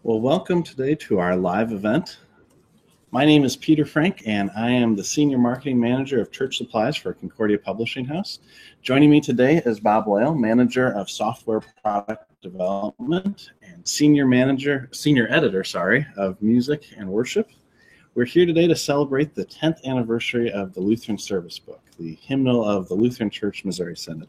Well, welcome today to our live event. My name is Peter Frank, and I am the Senior Marketing Manager of Church Supplies for Concordia Publishing House. Joining me today is Bob Loyal, Manager of Software Product Development and Senior Editor of Music and Worship. We're here today to celebrate the 10th anniversary of the Lutheran Service Book, the hymnal of the Lutheran Church Missouri Synod.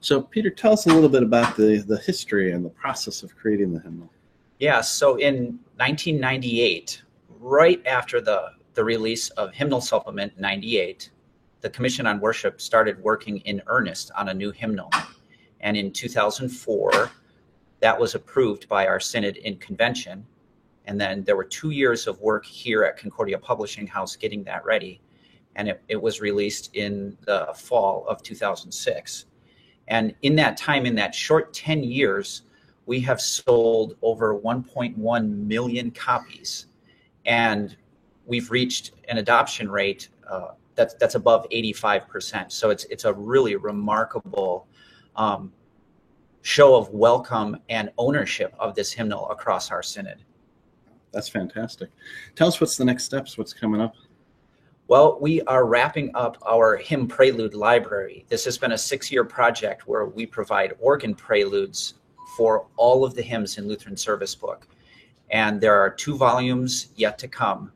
So, Peter, tell us a little bit about the history and the process of creating the hymnal. Yeah, so in 1998, right after the release of Hymnal Supplement 98, the Commission on Worship started working in earnest on a new hymnal. And in 2004, that was approved by our synod in convention. And then there were 2 years of work here at Concordia Publishing House getting that ready. And it was released in the fall of 2006. And in that time, in that short 10 years, we have sold over 1.1 million copies, and we've reached an adoption rate that's above 85%. So it's a really remarkable show of welcome and ownership of this hymnal across our synod. That's fantastic. Tell us what's the next steps, what's coming up. Well, we are wrapping up our hymn prelude library. This has been a 6-year project where we provide organ preludes for all of the hymns in Lutheran Service Book. And there are 2 volumes yet to come,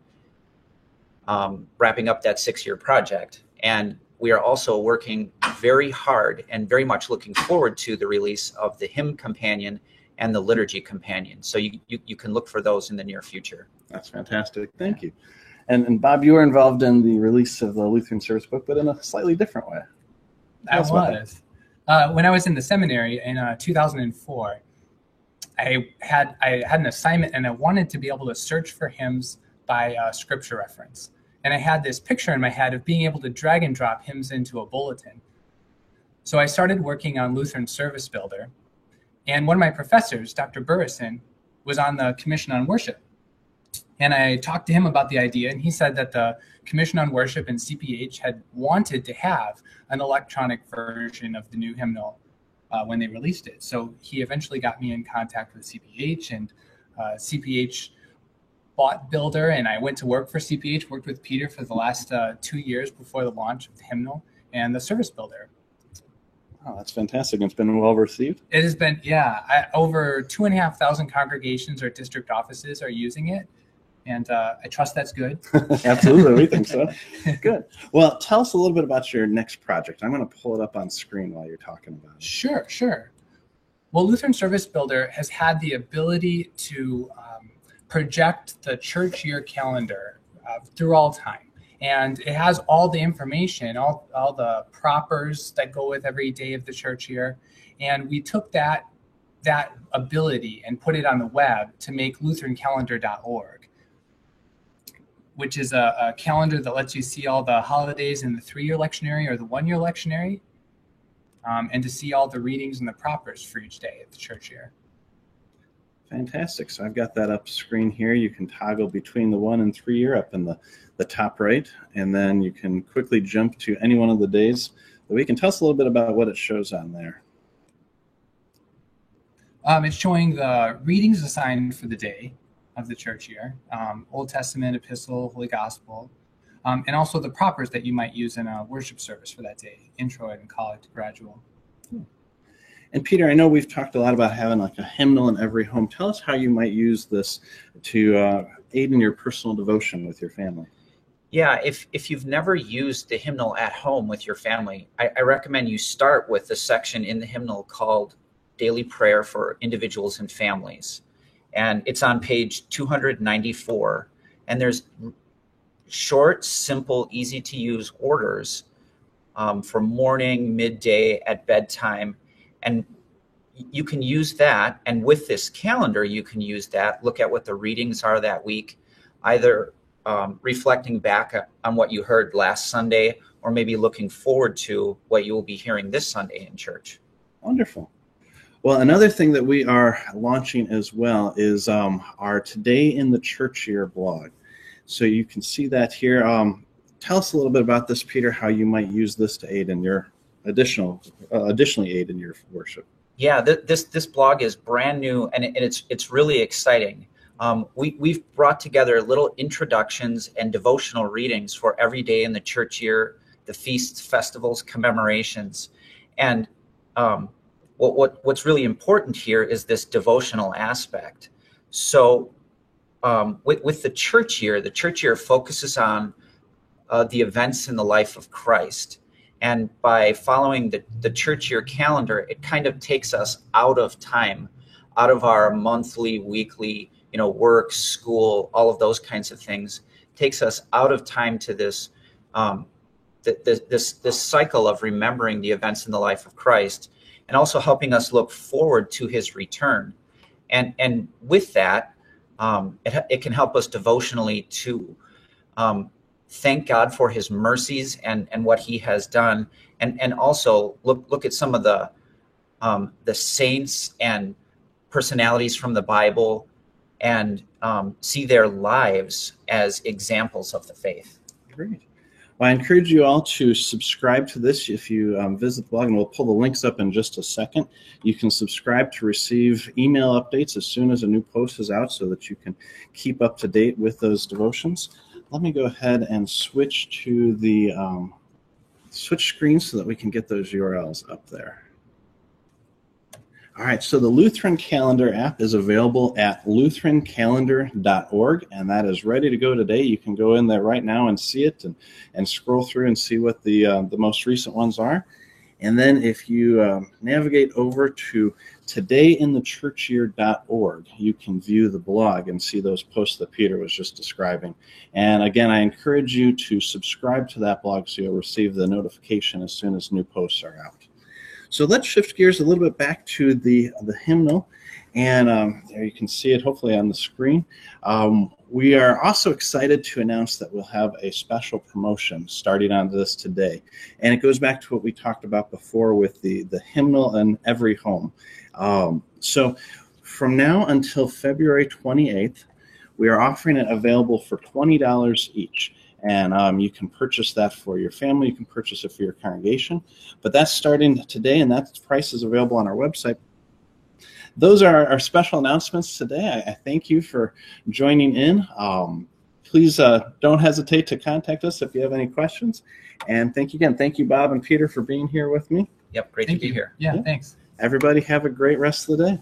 wrapping up that 6-year project. And we are also working very hard and very much looking forward to the release of the Hymn Companion and the Liturgy Companion. So you can look for those in the near future. That's fantastic. Thank you. And Bob, you were involved in the release of the Lutheran Service Book, but in a slightly different way. I was. When I was in the seminary in 2004, I had an assignment, and I wanted to be able to search for hymns by scripture reference. And I had this picture in my head of being able to drag and drop hymns into a bulletin. So I started working on Lutheran Service Builder, and one of my professors, Dr. Burrison, was on the Commission on Worship. And I talked to him about the idea, and he said that the Commission on Worship and CPH had wanted to have an electronic version of the new hymnal when they released it. So he eventually got me in contact with CPH, and CPH bought Builder, and I went to work for CPH, worked with Peter for the last 2 years before the launch of the hymnal and the Service Builder. Oh, that's fantastic. It's been well received. It has been, over 2,500 congregations or district offices are using it. And I trust that's good. Absolutely, we think so. Good. Well, tell us a little bit about your next project. I'm going to pull it up on screen while you're talking about it. Sure. Well, Lutheran Service Builder has had the ability to project the church year calendar through all time. And it has all the information, all the propers that go with every day of the church year. And we took that ability and put it on the web to make lutherancalendar.org. which is a calendar that lets you see all the holidays in the 3-year lectionary or the 1-year lectionary, and to see all the readings and the propers for each day of the church year. Fantastic. So I've got that up screen here. You can toggle between the 1 and 3 year up in the top right, and then you can quickly jump to any one of the days of the week. And tell us a little bit about what it shows on there. It's showing the readings assigned for the day of the church year, Old Testament, Epistle, Holy Gospel, and also the propers that you might use in a worship service for that day, intro and collect gradual. And Peter, I know we've talked a lot about having like a hymnal in every home. Tell us how you might use this to aid in your personal devotion with your family. Yeah, if you've never used the hymnal at home with your family, I recommend you start with the section in the hymnal called Daily Prayer for Individuals and Families. And it's on page 294. And there's short, simple, easy to use orders for morning, midday, at bedtime. And you can use that. And with this calendar, you can use that, look at what the readings are that week, either reflecting back on what you heard last Sunday, or maybe looking forward to what you will be hearing this Sunday in church. Wonderful. Well, another thing that we are launching as well is our Today in the Church Year blog. So you can see that here. Tell us a little bit about this, Peter, how you might use this to aid in your additionally aid in your worship. Yeah, this blog is brand new, and it's really exciting. we've brought together little introductions and devotional readings for every day in the church year, the feasts, festivals, commemorations. And what's really important here is this devotional aspect. So with the church year focuses on the events in the life of Christ. And by following the church year calendar, it kind of takes us out of time, out of our monthly, weekly, work, school, all of those kinds of things, takes us out of time to this this cycle of remembering the events in the life of Christ, and also helping us look forward to his return. And with that, it can help us devotionally to thank God for his mercies and what he has done, and also look at some of the saints and personalities from the Bible, and see their lives as examples of the faith. Great. Well, I encourage you all to subscribe to this. If you visit the blog, and we'll pull the links up in just a second, you can subscribe to receive email updates as soon as a new post is out so that you can keep up to date with those devotions. Let me go ahead and switch to the switch screens so that we can get those URLs up there. All right, so the Lutheran Calendar app is available at lutherancalendar.org, and that is ready to go today. You can go in there right now and see it and scroll through and see what the most recent ones are. And then if you navigate over to todayinthechurchyear.org, you can view the blog and see those posts that Peter was just describing. And again, I encourage you to subscribe to that blog so you'll receive the notification as soon as new posts are out. So let's shift gears a little bit back to the hymnal, and there you can see it hopefully on the screen. We are also excited to announce that we'll have a special promotion starting on this today, and it goes back to what we talked about before with the hymnal in every home. So from now until February 28th, we are offering it available for $20 each. And you can purchase that for your family. You can purchase it for your congregation. But that's starting today, and that price is available on our website. Those are our special announcements today. I thank you for joining in. Please don't hesitate to contact us if you have any questions. And thank you again. Thank you, Bob and Peter, for being here with me. Yep, great to be here. Yeah, thanks. Everybody have a great rest of the day.